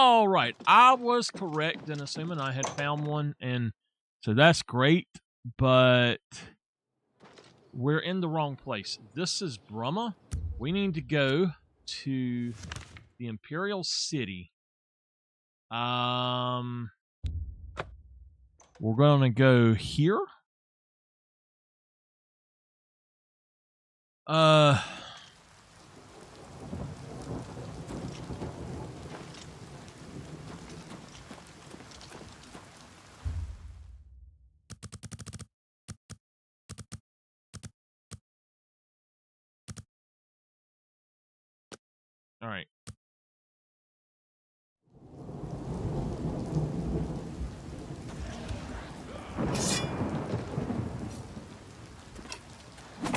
All right. I was correct in assuming I had found one, and so that's great, but we're in the wrong place. This is Brumma. We need to go to the Imperial City. We're going to go here. All right.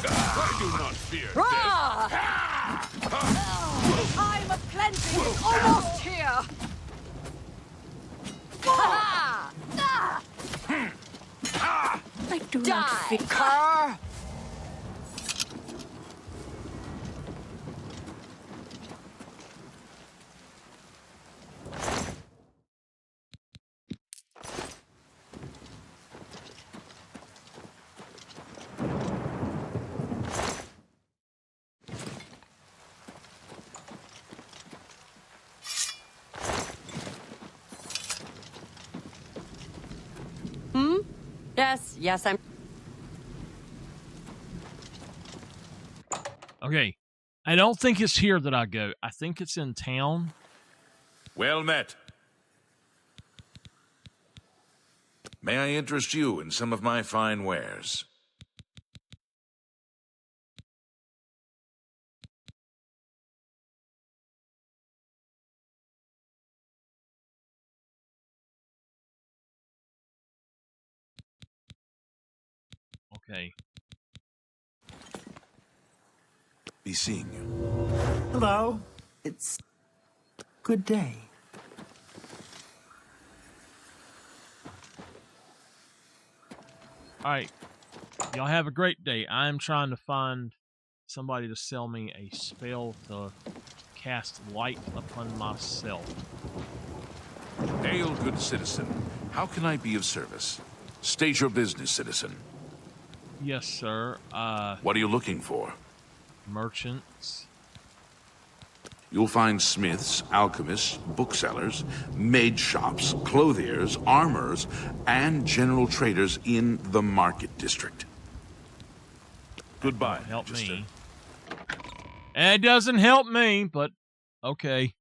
I do not fear Time of cleansing is almost here! I do not fear. Cur! Yes, I'm... Okay. I don't think it's here that I go. I think it's in town. Well met. May I interest you in some of my fine wares? Okay. Be seeing you. Hello. It's good day. All right. Y'all have a great day. I'm trying to find somebody to sell me a spell to cast light upon myself. Hail, good citizen. How can I be of service? State your business, citizen. Yes, sir. What are you looking for? Merchants. You'll find smiths, alchemists, booksellers, maid shops, clothiers, armorers, and general traders in the market district. Goodbye. Help Magister. me. It doesn't help me, but okay.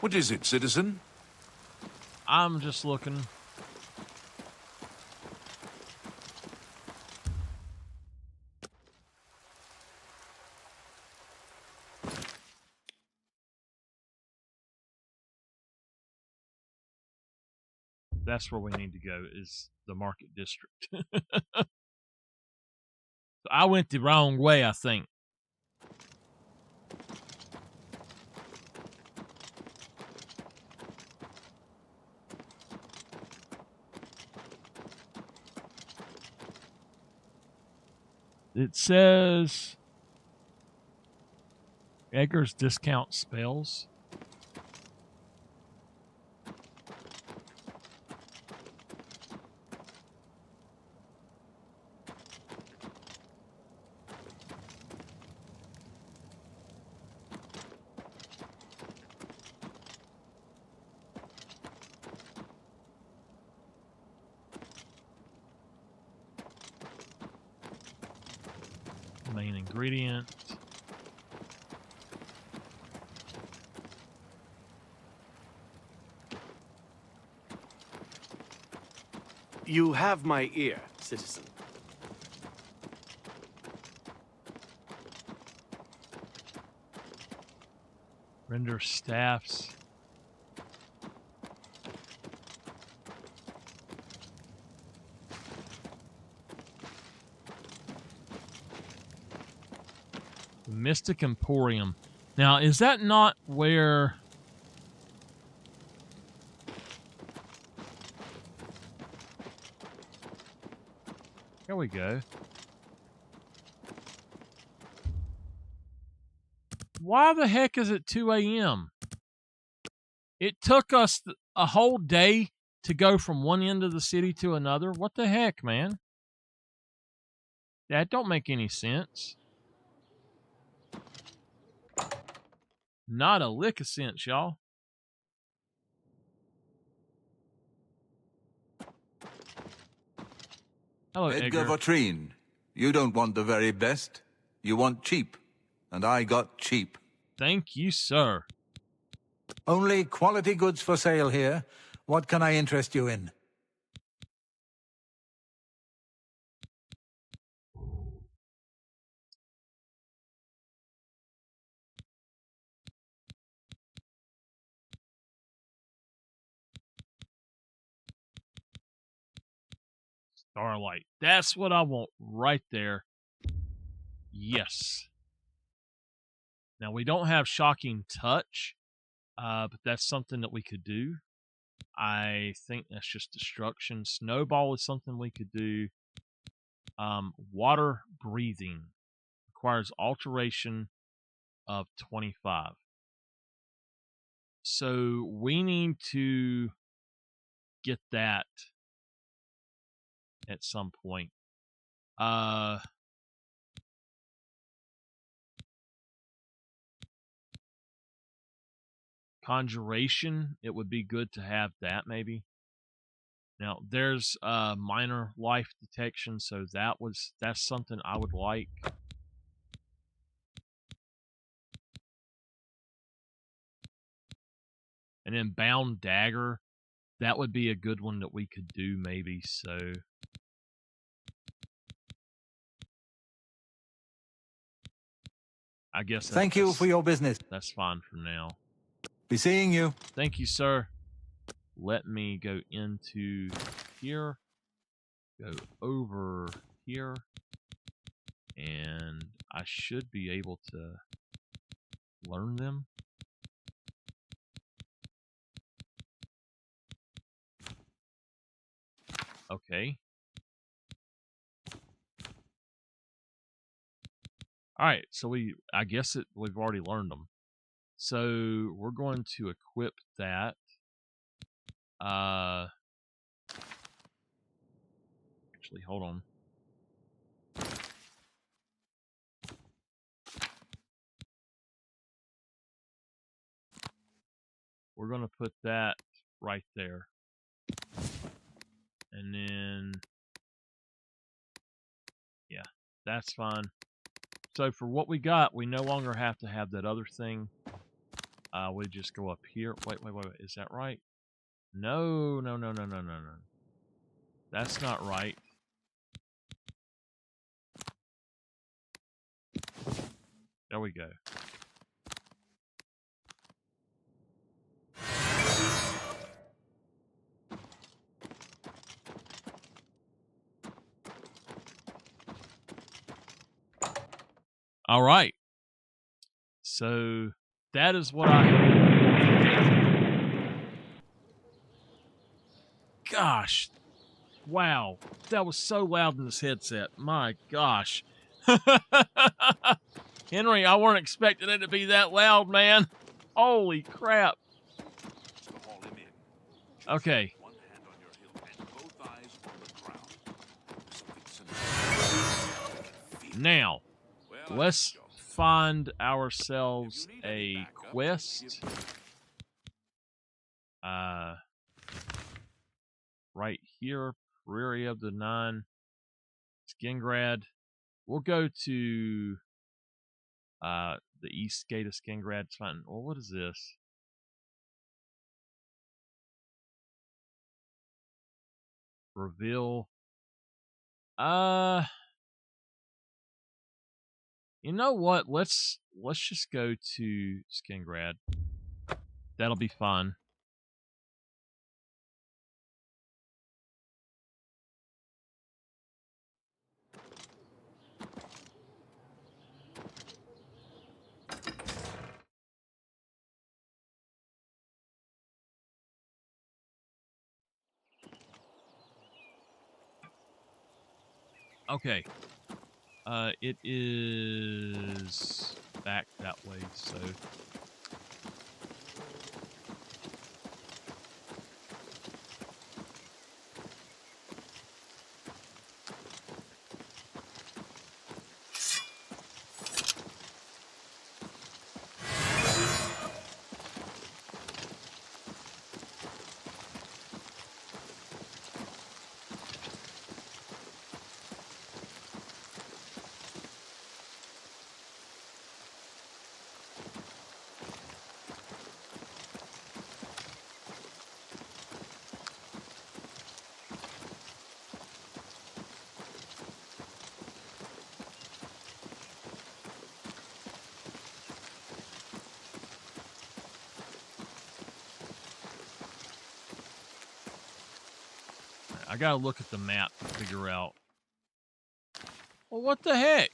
What is it, citizen? I'm just looking. That's where we need to go, is the market district. I went the wrong way, I think. It says Edgar's discount spells. Main ingredient. You have my ear, citizen. Render staffs. Mystic Emporium. Now, is that not where... Here we go. Why the heck is it 2 a.m.? It took us a whole day to go from one end of the city to another. What the heck, man? That don't make any sense. Not a lick of sense, y'all. Hello, Edgar Edgar. Vautrin, you don't want the very best. You want cheap. And I got cheap. Thank you, sir. Only quality goods for sale here. What can I interest you in? Starlight. That's what I want right there. Yes. Now, we don't have Shocking Touch, but that's something that we could do. I think that's just destruction. Snowball is something we could do. Water Breathing requires alteration of 25. So we need to get that at some point. Conjuration, it would be good to have that maybe. Now there's minor life detection, so that's something I would like. And then Bound Dagger, that would be a good one that we could do maybe, so I guess Thank you for your business. That's fine for now. Be seeing you. Thank you, sir. Let me go into here, go over here, and I should be able to learn them. Okay. All right, so we've already learned them. So we're going to equip that. Actually, hold on. We're going to put that right there. And then, yeah, that's fine. So for what we got, we no longer have to have that other thing. We just go up here. Wait. Is that right? No. That's not right. There we go. All right. So that is what Gosh. Wow. That was so loud in this headset. My gosh. Henry, I weren't expecting it to be that loud, man. Holy crap. Okay. Now, let's find ourselves a quest. Right here, Prairie of the Nine, Skingrad. We'll go to the east gate of Skingrad. It's fine. Well, what is this? Reveal. You know what? Let's just go to Skingrad. That'll be fun. Okay. It is back that way, so... I gotta look at the map to figure out. Well, what the heck?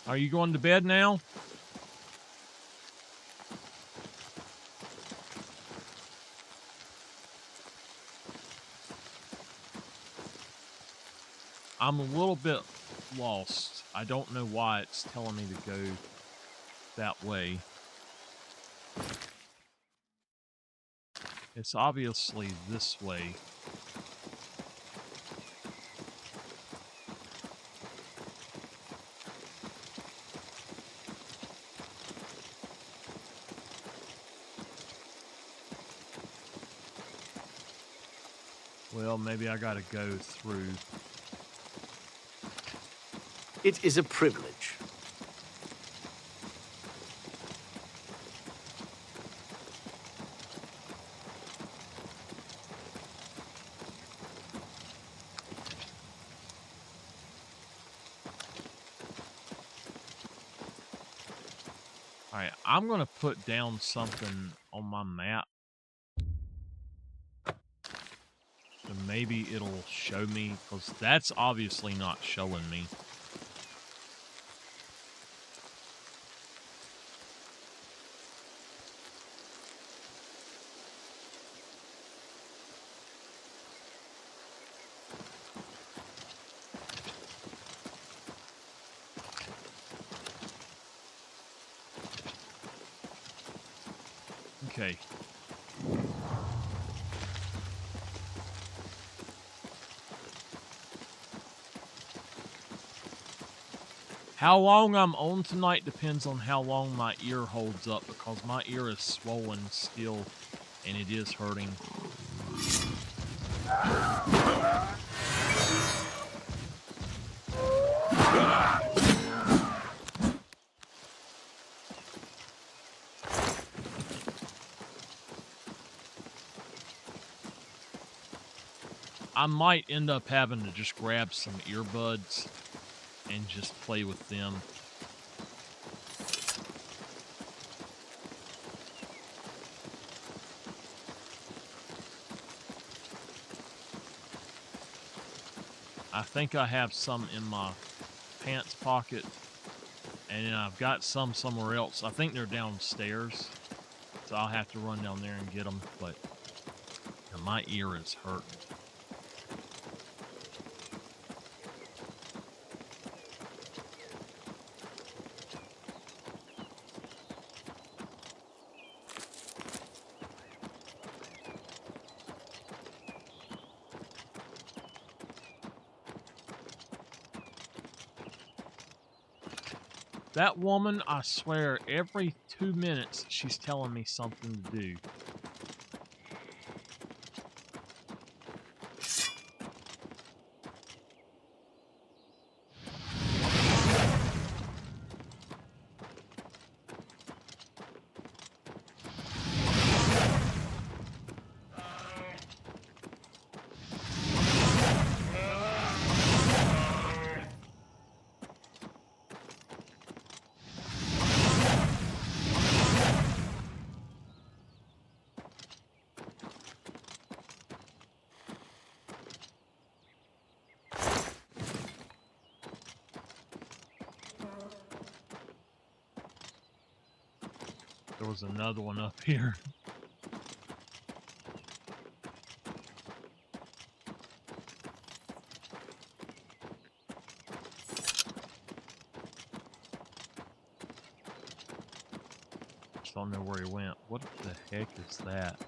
Are you going to bed now? I'm a little bit lost. I don't know why it's telling me to go that way. It's obviously this way. Well, maybe I gotta go through. It is a privilege. Alright, I'm gonna put down something on my map. So maybe it'll show me, because that's obviously not showing me. Okay. How long I'm on tonight depends on how long my ear holds up, because my ear is swollen still, and it is hurting. I might end up having to just grab some earbuds and just play with them. I think I have some in my pants pocket, and then I've got some somewhere else. I think they're downstairs, so I'll have to run down there and get them, but my ear is hurting. That woman, I swear, every 2 minutes, she's telling me something to do. There was another one up here. Just don't know where he went. What the heck is that?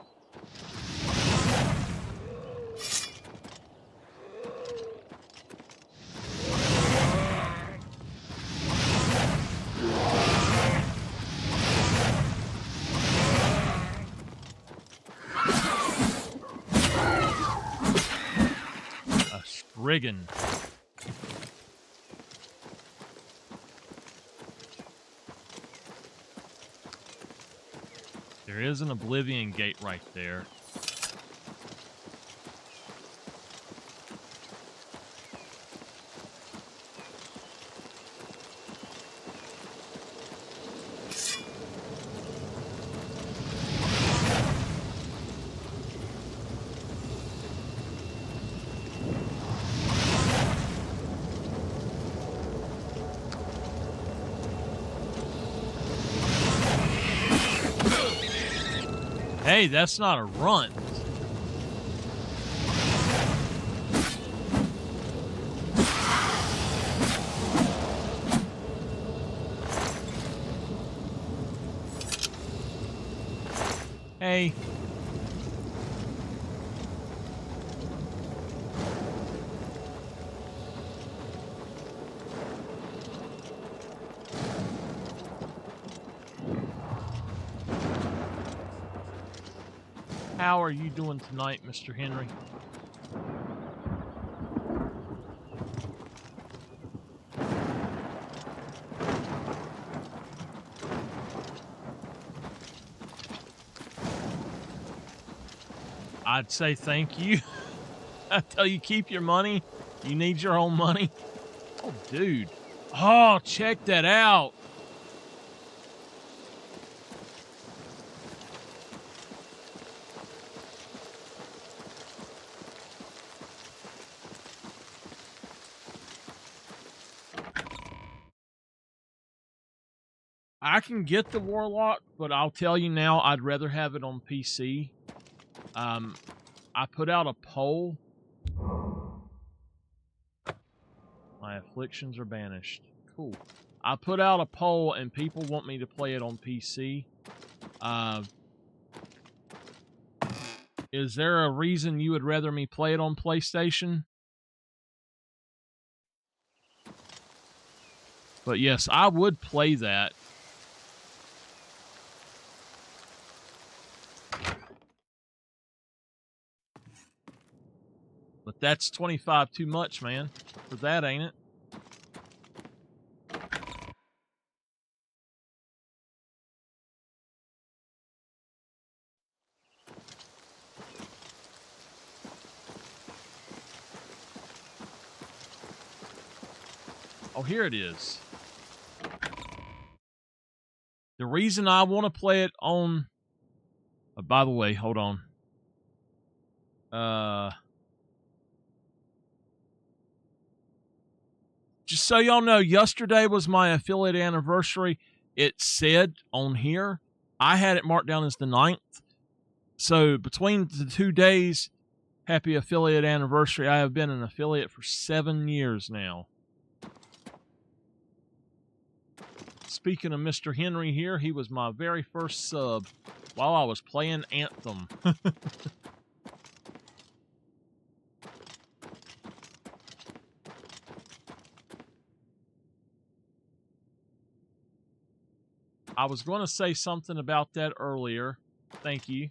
Riggin. There is an Oblivion gate right there. Hey, that's not a runt. Hey. How are you doing tonight, Mr. Henry? I'd say thank you. I tell you, keep your money. You need your own money. Oh, dude. Oh, check that out. I can get the Warlock, but I'll tell you now, I'd rather have it on PC. I put out a poll. My afflictions are banished. Cool. I put out a poll, and people want me to play it on PC. Is there a reason you would rather me play it on PlayStation? But yes, I would play that. But that's 25 too much, man. For that, ain't it? Oh, here it is. The reason I want to play it on... by the way, hold on. Just so y'all know, yesterday was my affiliate anniversary. It said on here, I had it marked down as the 9th. So between the 2 days, happy affiliate anniversary. I have been an affiliate for 7 years now. Speaking of Mr. Henry here, he was my very first sub while I was playing Anthem. I was going to say something about that earlier. Thank you.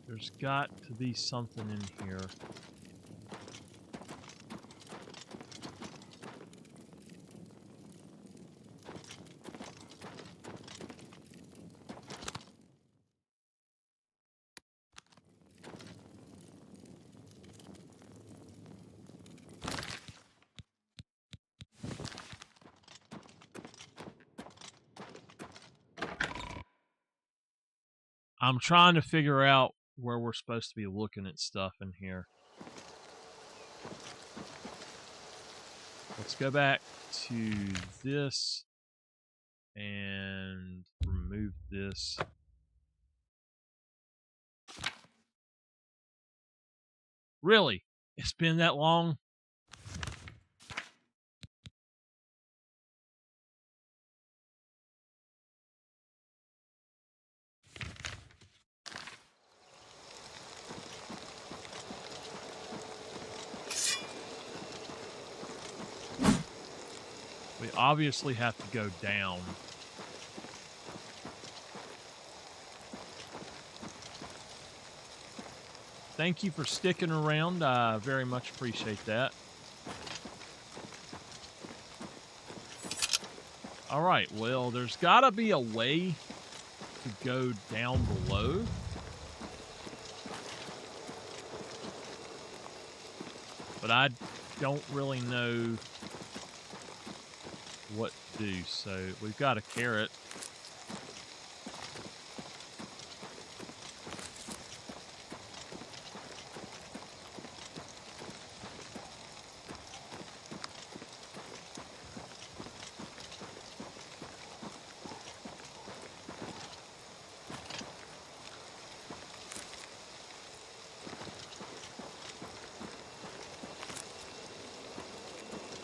There's got to be something in here. I'm trying to figure out where we're supposed to be looking at stuff in here. Let's go back to this and remove this. Really? It's been that long? We obviously have to go down. Thank you for sticking around. I very much appreciate that. All right, well, there's got to be a way to go down below. But I don't really know what to do. So we've got a carrot.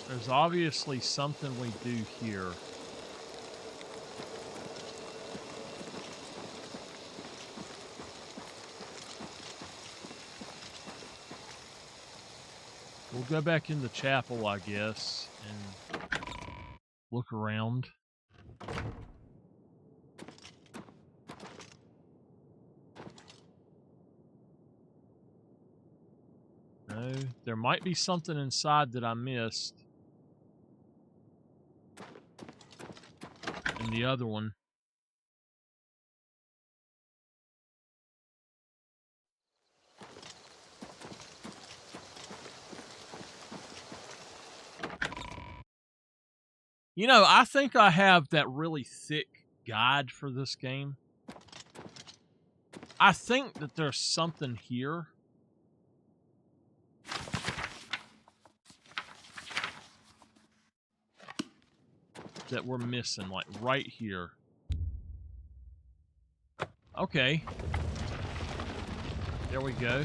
There's obviously something we do here. We'll go back in the chapel, I guess, and look around. No, there might be something inside that I missed. And the other one. You know, I think I have that really thick guide for this game. I think that there's something here. That we're missing, like right here. Okay. There we go.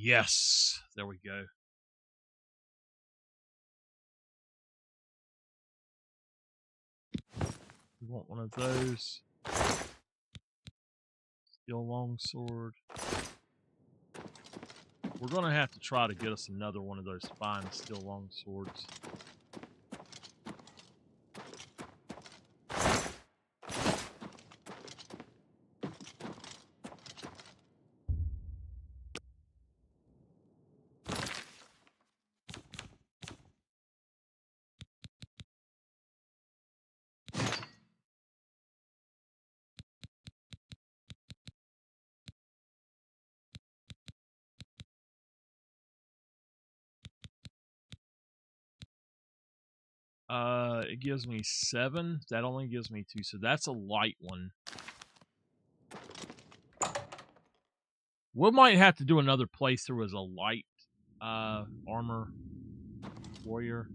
Yes, there we go. We want one of those. Steel longsword. We're going to have to try to get us another one of those fine steel longswords. It gives me 7. That only gives me 2, so that's a light one. We might have to do another playthrough as a light Armor. Warrior.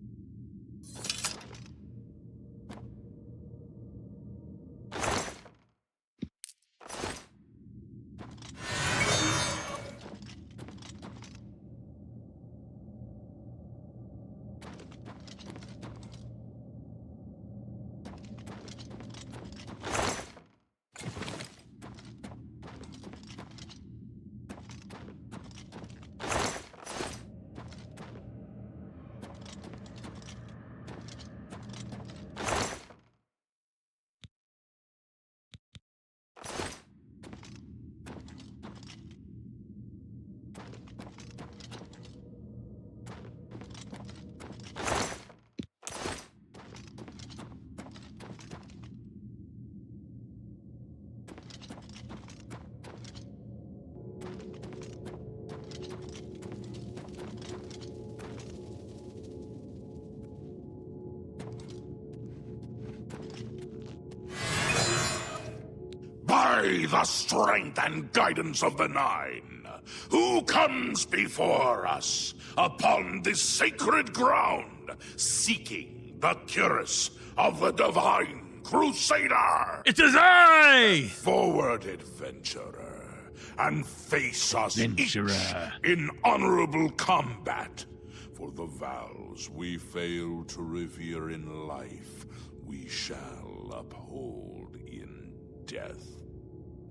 By the strength and guidance of the Nine, who comes before us upon this sacred ground, seeking the cuirass of the Divine Crusader? It is I! Forward, adventurer, and face us each Adventurer. in honorable combat. For the vows we fail to revere in life, we shall uphold in death.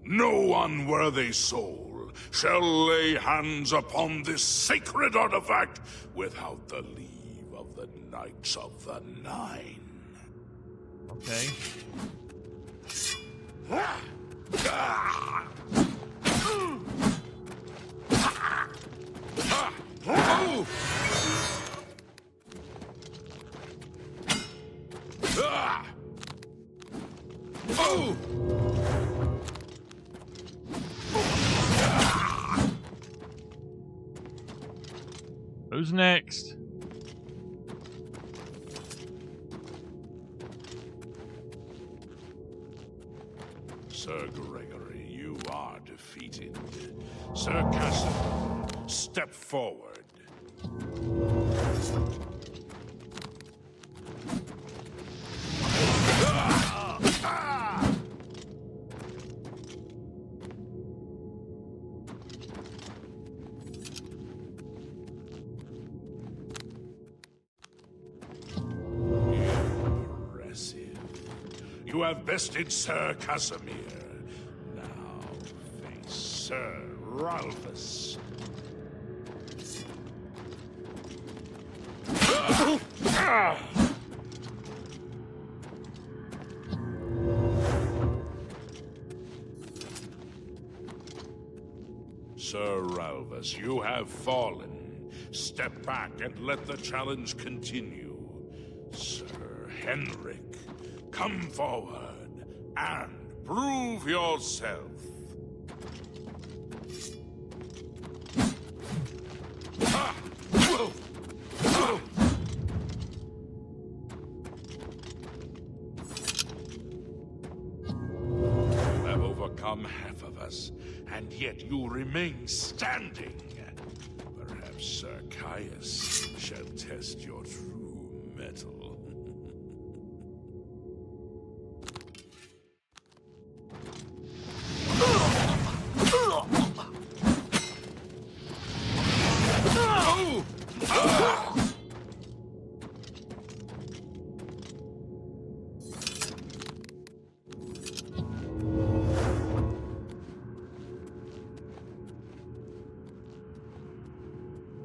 No unworthy soul shall lay hands upon this sacred artifact without the leave of the Knights of the Nine. Okay. Who's next? Sir Gregory, you are defeated. Sir Casimir, step forward. Impressive. You have bested Sir Casimir. Now face Sir Ralphus. Sir Ralphus, you have fallen. Step back and let the challenge continue. Sir Henrik, come forward and prove yourself. You have overcome half of us, and yet you remain standing. Perhaps Sir Caius shall test your true mettle.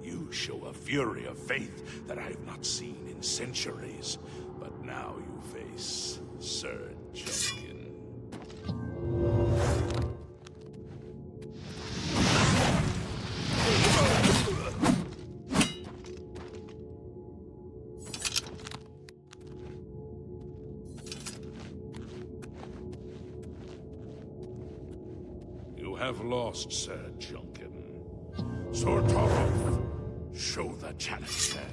You show a fury of faith that I have not seen in centuries. But now you face Sir Junkin. You have lost, Sir Junkin. Sir Torolf, show the challenger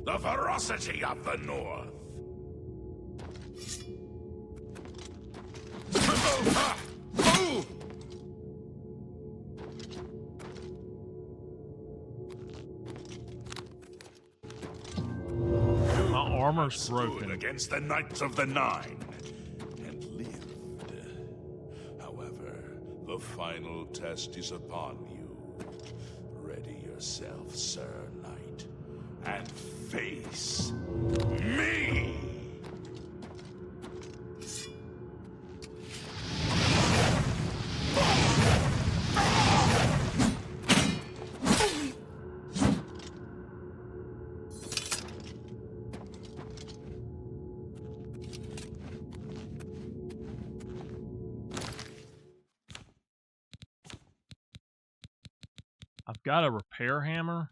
the ferocity of the North. armor's stood broken. against the Knights of the Nine and lived. However, the final test is upon you. Ready yourself, Sir Knight, and face me! I've got a repair hammer.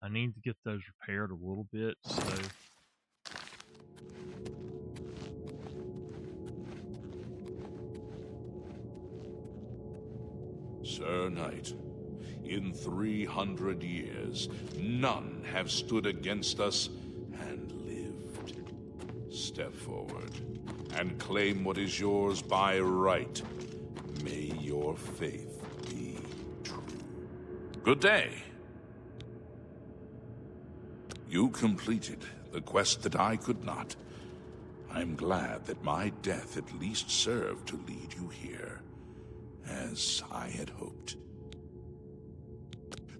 I need to get those repaired a little bit, so... Sir Knight, in 300 years, none have stood against us and lived. Step forward and claim what is yours by right. May your faith be true. Good day. You completed the quest that I could not. I'm glad that my death at least served to lead you here, as I had hoped.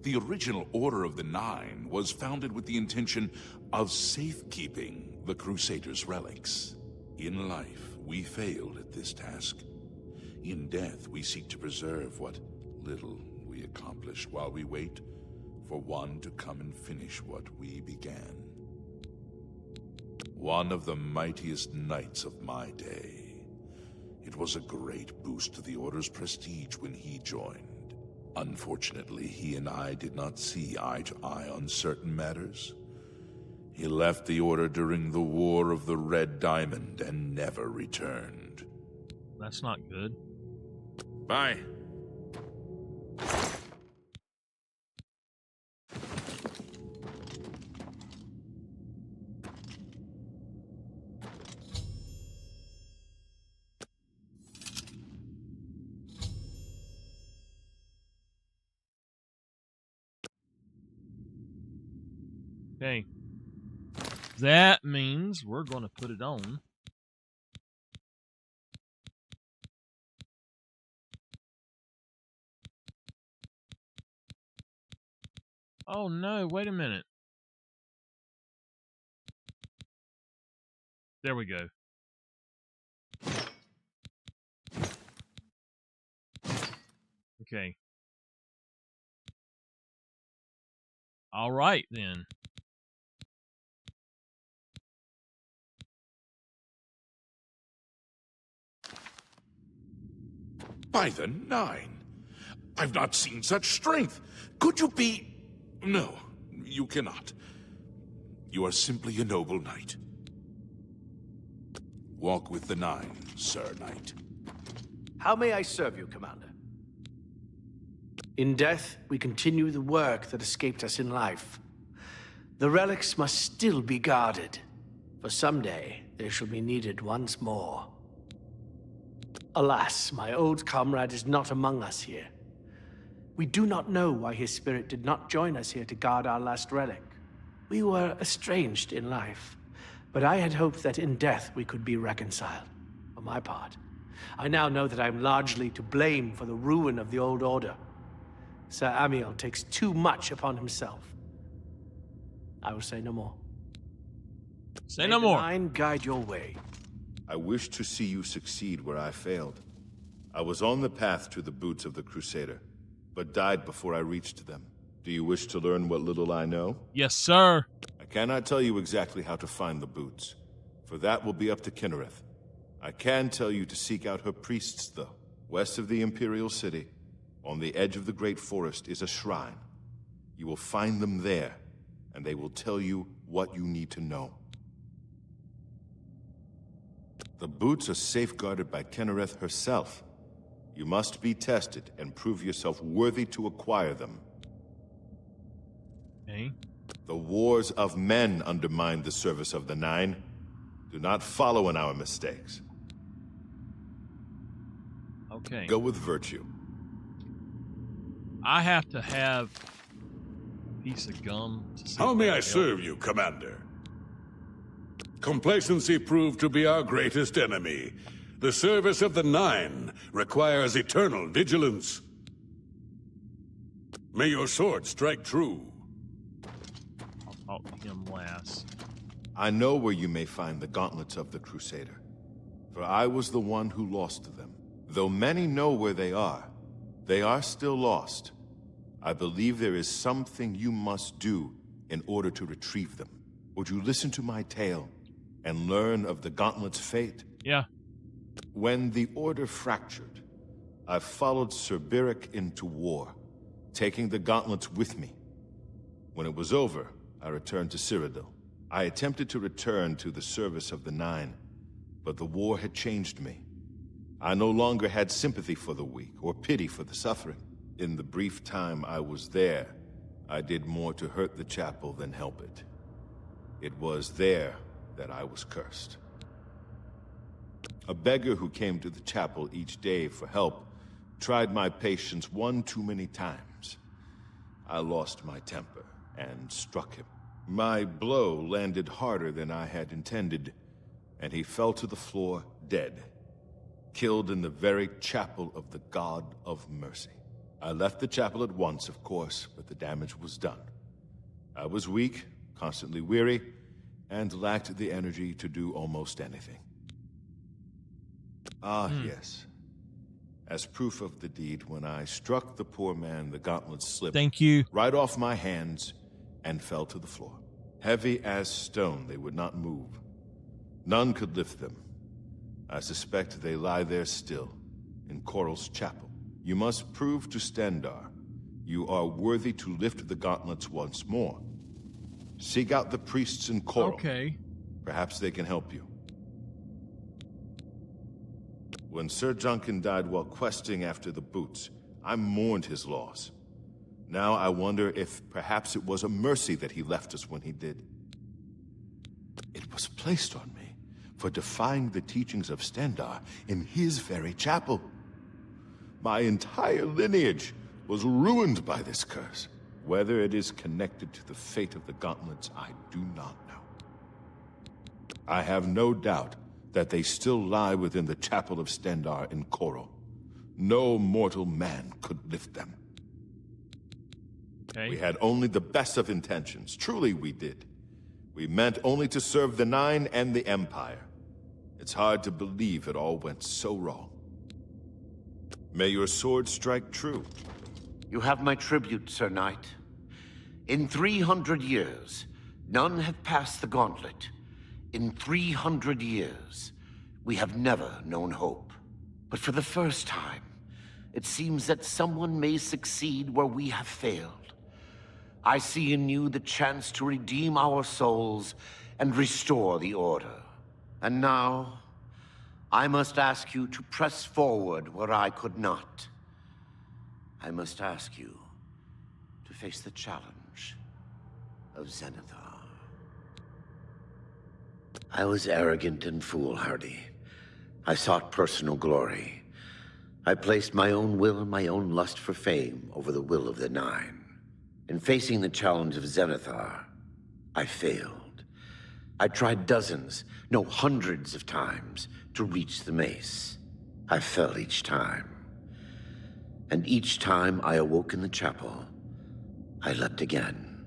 The original Order of the Nine was founded with the intention of safekeeping the Crusaders' relics. In life, we failed at this task. In death, we seek to preserve what little we accomplished while we wait for one to come and finish what we began. One of the mightiest knights of my day. It was a great boost to the Order's prestige when he joined. Unfortunately, he and I did not see eye to eye on certain matters. He left the Order during the War of the Red Diamond and never returned. That's not good. Bye. Okay. That means we're going to put it on. Oh no, wait a minute. There we go. Okay. All right then. By the Nine! I've not seen such strength! Could you be... No, you cannot. You are simply a noble knight. Walk with the Nine, Sir Knight. How may I serve you, Commander? In death, we continue the work that escaped us in life. The relics must still be guarded, for someday they shall be needed once more. Alas, my old comrade is not among us here. We do not know why his spirit did not join us here to guard our last relic. We were estranged in life, but I had hoped that in death we could be reconciled. For my part, I now know that I am largely to blame for the ruin of the old order. Sir Amiel takes too much upon himself. I will say no more. Say no more. May the Nine guide your way. I wish to see you succeed where I failed. I was on the path to the boots of the Crusader, but died before I reached them. Do you wish to learn what little I know? Yes, sir. I cannot tell you exactly how to find the boots, for that will be up to Kinnereth. I can tell you to seek out her priests, though. West of the Imperial City, on the edge of the Great Forest, is a shrine. You will find them there, and they will tell you what you need to know. The boots are safeguarded by Kinnereth herself. You must be tested and prove yourself worthy to acquire them. Okay. The wars of men undermine the service of the Nine. Do not follow in our mistakes. Okay. Go with virtue. I have to have a piece of gum to see How if may that I helps. serve you, Commander? Complacency proved to be our greatest enemy. The service of the Nine requires eternal vigilance. May your sword strike true. I'll talk to him last. I know where you may find the gauntlets of the Crusader, for I was the one who lost them. Though many know where they are still lost. I believe there is something you must do in order to retrieve them. Would you listen to my tale and learn of the gauntlet's fate? Yeah. When the Order fractured, I followed Sir Beric into war, taking the gauntlets with me. When it was over, I returned to Cyrodiil. I attempted to return to the service of the Nine, but the war had changed me. I no longer had sympathy for the weak or pity for the suffering. In the brief time I was there, I did more to hurt the chapel than help it. It was there that I was cursed. A beggar who came to the chapel each day for help tried my patience one too many times. I lost my temper and struck him. My blow landed harder than I had intended, and he fell to the floor dead, killed in the very chapel of the God of Mercy. I left the chapel at once, of course, but the damage was done. I was weak, constantly weary, and lacked the energy to do almost anything. Yes. As proof of the deed, when I struck the poor man, the gauntlets slipped Thank you. right off my hands and fell to the floor. Heavy as stone, they would not move. None could lift them. I suspect they lie there still, in Coral's chapel. You must prove to Stendarr you are worthy to lift the gauntlets once more. Seek out the priests in Coral. Okay. Perhaps they can help you. When Sir Juncan died while questing after the boots, I mourned his loss. Now I wonder if perhaps it was a mercy that he left us when he did. It was placed on me for defying the teachings of Stendarr in his very chapel. My entire lineage was ruined by this curse. Whether it is connected to the fate of the gauntlets, I do not know. I have no doubt that they still lie within the chapel of Stendarr in Coral. No mortal man could lift them. Okay. We had only the best of intentions. Truly we did. We meant only to serve the Nine and the Empire. It's hard to believe it all went so wrong. May your sword strike true. You have my tribute, Sir Knight. In 300 years, none have passed the gauntlet. In 300 years, we have never known hope. But for the first time, it seems that someone may succeed where we have failed. I see in you the chance to redeem our souls and restore the Order. And now, I must ask you to press forward where I could not. I must ask you to face the challenge of Zenithar. I was arrogant and foolhardy. I sought personal glory. I placed my own will and my own lust for fame over the will of the Nine. In facing the challenge of Zenithar, I failed. I tried dozens, no hundreds of times to reach the mace. I fell each time. And each time I awoke in the chapel, I leapt again.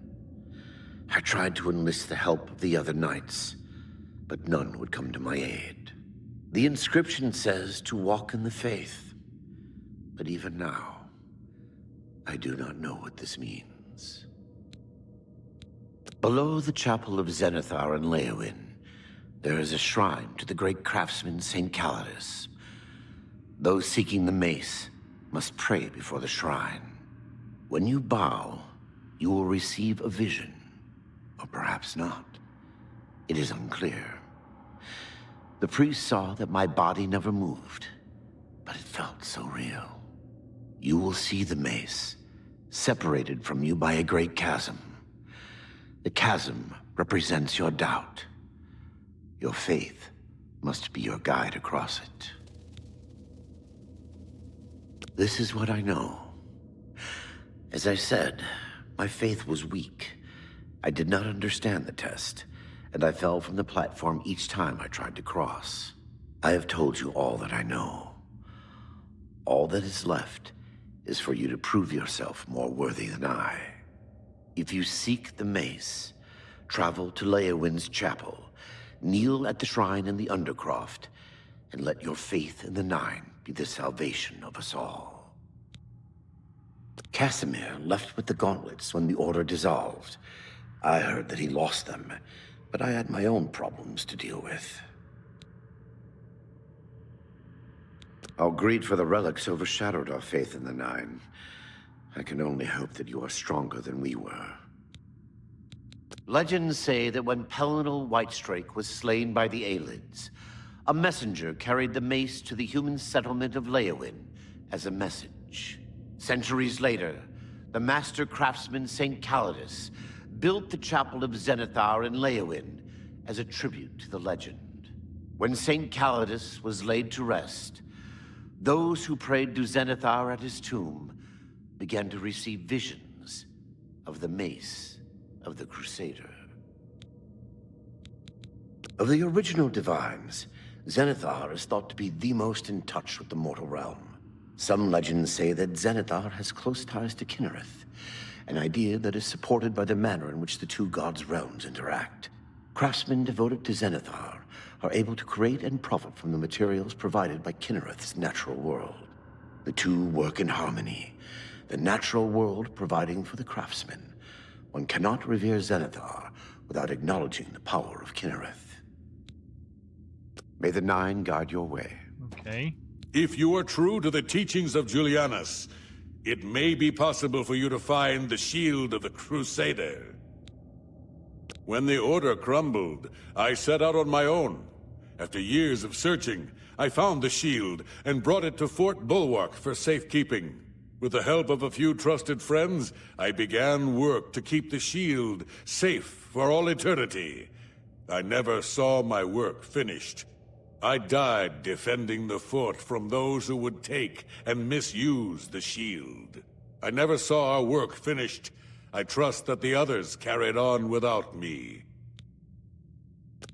I tried to enlist the help of the other knights, but none would come to my aid. The inscription says to walk in the faith, but even now, I do not know what this means. Below the chapel of Zenithar in Leowyn, there is a shrine to the great craftsman St. Calidus. Those seeking the mace must pray before the shrine. When you bow, you will receive a vision, or perhaps not. It is unclear. The priest saw that my body never moved, but it felt so real. You will see the mace, separated from you by a great chasm. The chasm represents your doubt. Your faith must be your guide across it. This is what I know. As I said, my faith was weak. I did not understand the test, and I fell from the platform each time I tried to cross. I have told you all that I know. All that is left is for you to prove yourself more worthy than I. If you seek the mace, travel to Leowin's chapel, kneel at the shrine in the Undercroft, and let your faith in the Nine be the salvation of us all. Casimir left with the gauntlets when the Order dissolved. I heard that he lost them, but I had my own problems to deal with. Our greed for the relics overshadowed our faith in the Nine. I can only hope that you are stronger than we were. Legends say that when Pelinal Whitestrake was slain by the Aelids, a messenger carried the mace to the human settlement of Leowin as a message. Centuries later, the master craftsman St. Calidus built the Chapel of Zenithar in Leowin as a tribute to the legend. When St. Calidus was laid to rest, those who prayed to Zenithar at his tomb began to receive visions of the mace of the Crusader. Of the original divines, Zenithar is thought to be the most in touch with the mortal realm. Some legends say that Zenithar has close ties to Kinnereth, an idea that is supported by the manner in which the two gods' realms interact. Craftsmen devoted to Zenithar are able to create and profit from the materials provided by Kinnereth's natural world. The two work in harmony, the natural world providing for the craftsmen. One cannot revere Zenithar without acknowledging the power of Kinnereth. May the Nine guide your way. Okay. If you are true to the teachings of Julianus, it may be possible for you to find the shield of the Crusader. When the Order crumbled, I set out on my own. After years of searching, I found the shield and brought it to Fort Bulwark for safekeeping. With the help of a few trusted friends, I began work to keep the shield safe for all eternity. I never saw my work finished. I died defending the fort from those who would take and misuse the shield. I never saw our work finished. I trust that the others carried on without me.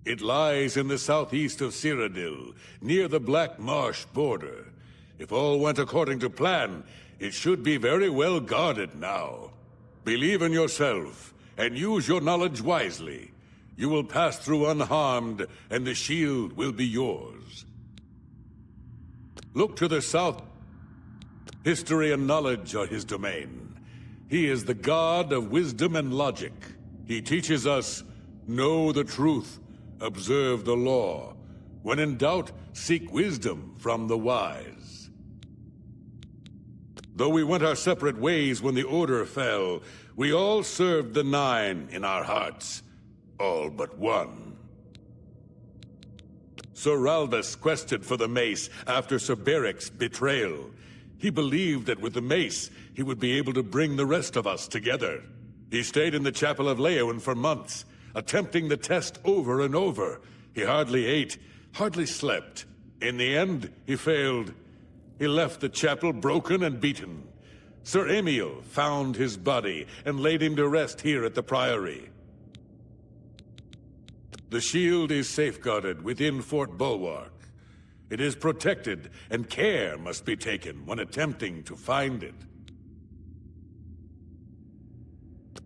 It lies in the southeast of Cyrodiil, near the Black Marsh border. If all went according to plan, it should be very well guarded now. Believe in yourself, and use your knowledge wisely. You will pass through unharmed, and the shield will be yours. Look to the south. History and knowledge are his domain. He is the god of wisdom and logic. He teaches us, know the truth, observe the law. When in doubt, seek wisdom from the wise. Though we went our separate ways when the Order fell, we all served the Nine in our hearts. All but one. Sir Ralvus quested for the mace after Sir Beric's betrayal. He believed that with the mace, he would be able to bring the rest of us together. He stayed in the Chapel of Leowin for months, attempting the test over and over. He hardly ate, hardly slept. In the end, he failed. He left the chapel broken and beaten. Sir Emil found his body and laid him to rest here at the Priory. The shield is safeguarded within Fort Bulwark. It is protected, and care must be taken when attempting to find it.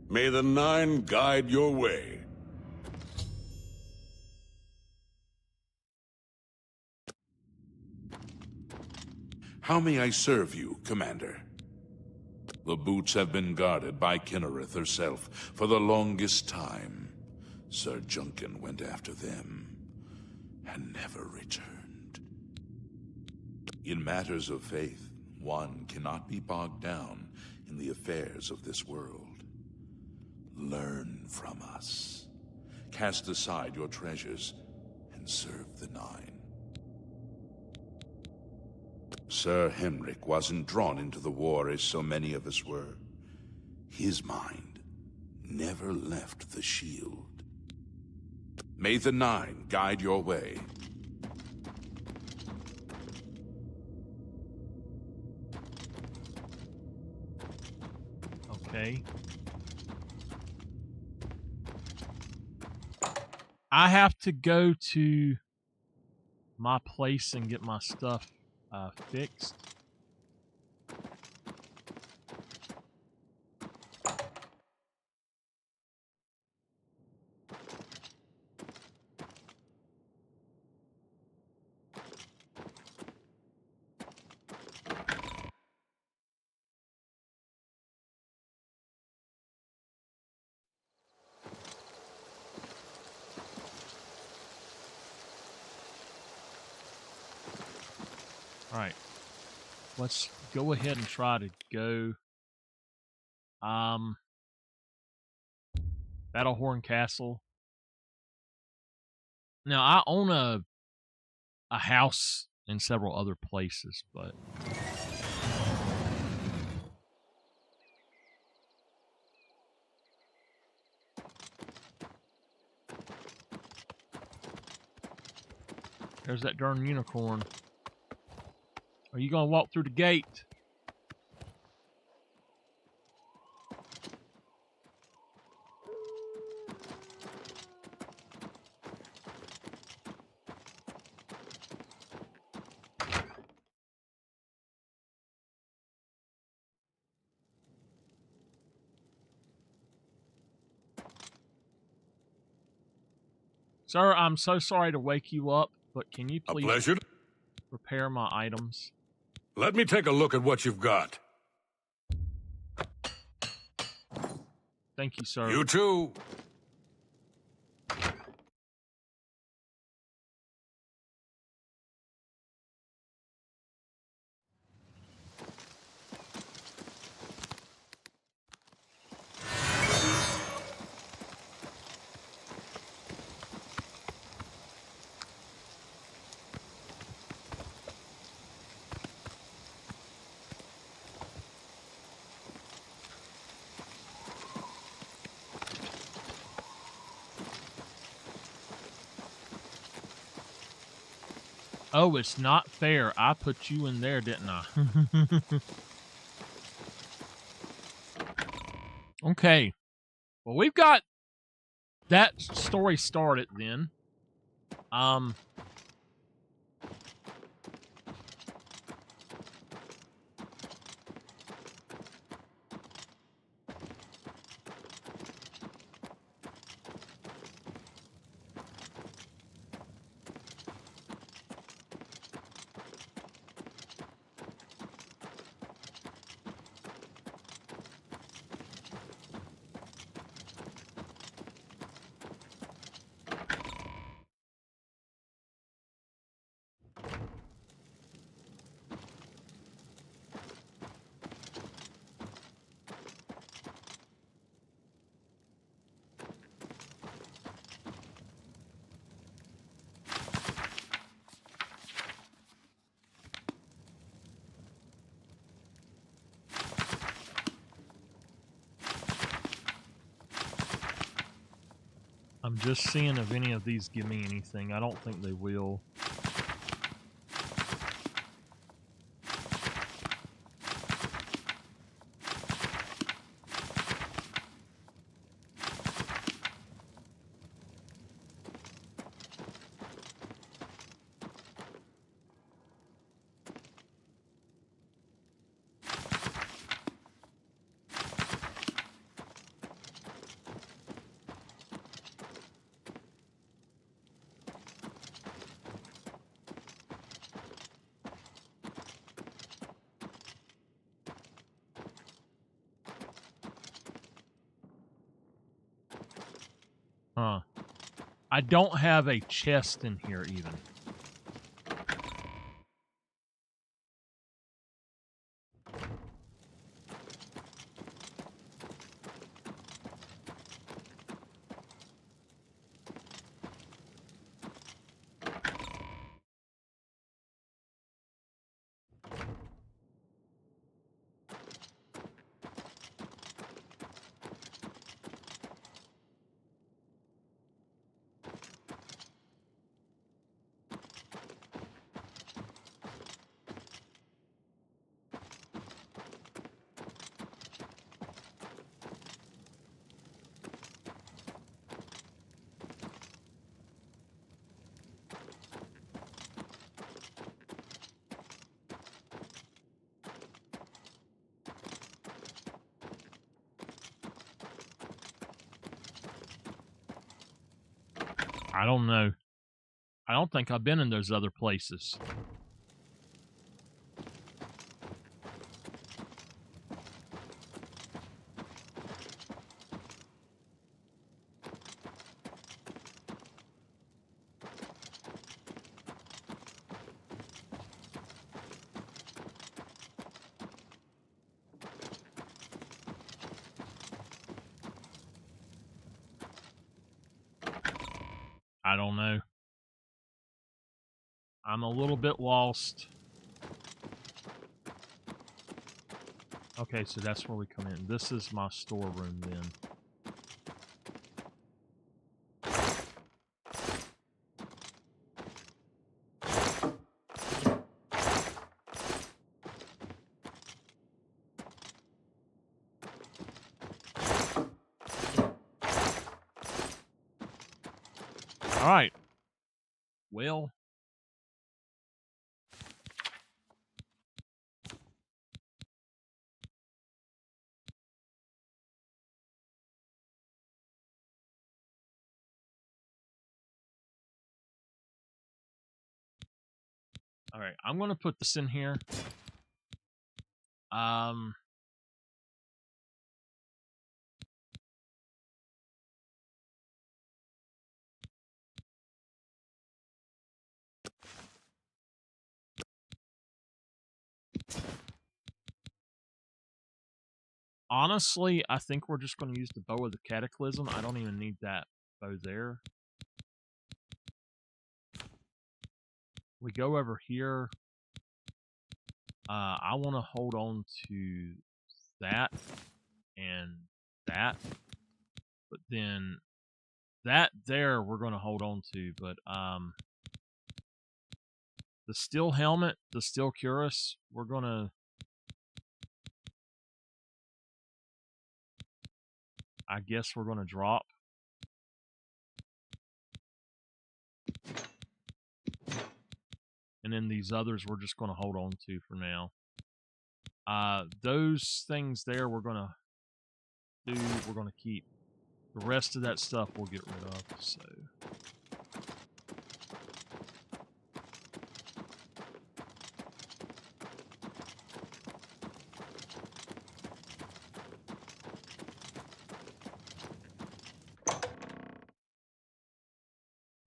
May the Nine guide your way. How may I serve you, Commander? The boots have been guarded by Kinnereth herself for the longest time. Sir Junkin went after them and never returned. In matters of faith, one cannot be bogged down in the affairs of this world. Learn from us. Cast aside your treasures and serve the Nine. Sir Henrik wasn't drawn into the war as so many of us were. His mind never left the shield. May the Nine guide your way. Okay. I have to go to my place and get my stuff fixed. All right. Let's go ahead and try to go. Battlehorn Castle. Now I own a house in several other places, but there's that darn unicorn. Are you gonna walk through the gate? Sir, I'm so sorry to wake you up, but can you please A pleasure. repair my items? Let me take a look at what you've got. Thank you, sir. You too. Oh, it's not fair. I put you in there, didn't I? Okay. Well, we've got that story started then. I'm just seeing if any of these give me anything. I don't think they will. Huh. I don't have a chest in here even. I don't know. I don't think I've been in those other places. I don't know. I'm a little bit lost. Okay, so that's where we come in. This is my storeroom then. All right. Well. All right, I'm going to put this in here. Honestly, I think we're just going to use the Bow of the Cataclysm. I don't even need that bow there. We go over here. I want to hold on to that and that. But then that there we're going to hold on to. But the steel helmet, the steel cuirass, we're going to... I guess we're going to drop. And then these others we're just going to hold on to for now. Those things there we're going to keep. The rest of that stuff we'll get rid of, so...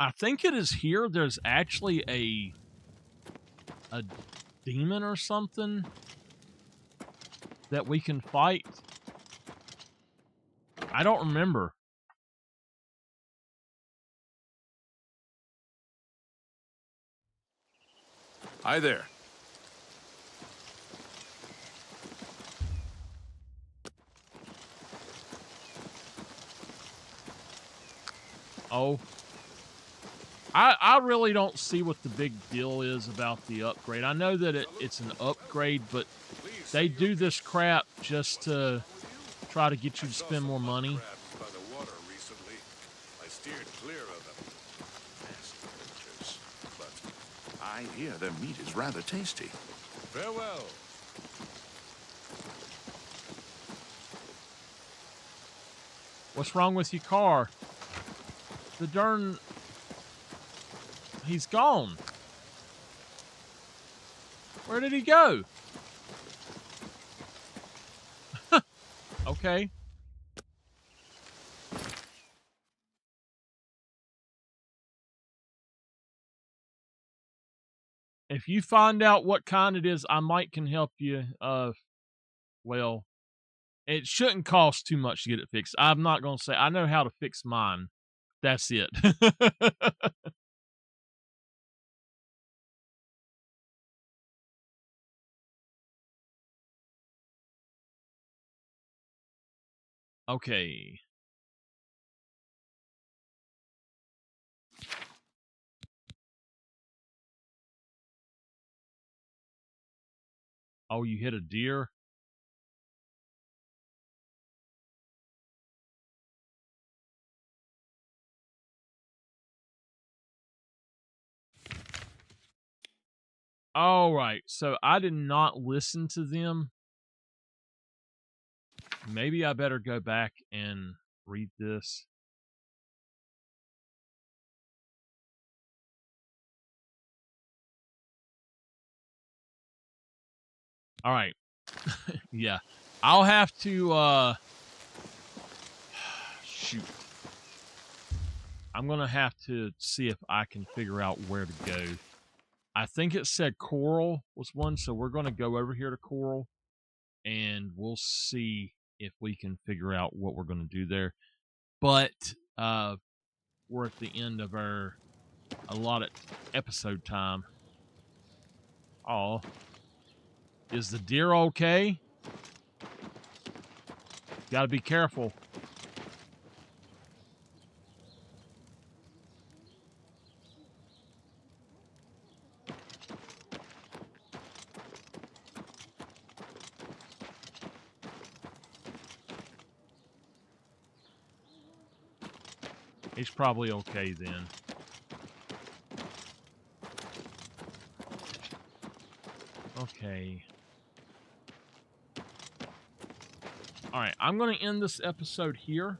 I think it is here. There's actually a demon or something that we can fight. I don't remember. Hi there. Oh. I really don't see what the big deal is about the upgrade. I know that it's an upgrade, but they do this crap just to try to get you to spend more money. By the water recently. I steered clear of them. Nasty creatures, but I hear their meat is rather tasty. Farewell. What's wrong with your car? The darn... He's gone. Where did he go? Okay. If you find out what kind it is, I might can help you. Well, it shouldn't cost too much to get it fixed. I'm not going to say I know how to fix mine. That's it. Okay. Oh, you hit a deer? All right. So I did not listen to them. Maybe I better go back and read this. All right. Yeah. I'll have to, shoot. I'm going to have to see if I can figure out where to go. I think it said Coral was one, so we're going to go over here to Coral, and we'll see if we can figure out what we're going to do there. But we're at the end of our allotted episode time. Oh, is the deer okay? Got to be careful. He's probably okay then. Okay. All right, I'm going to end this episode here.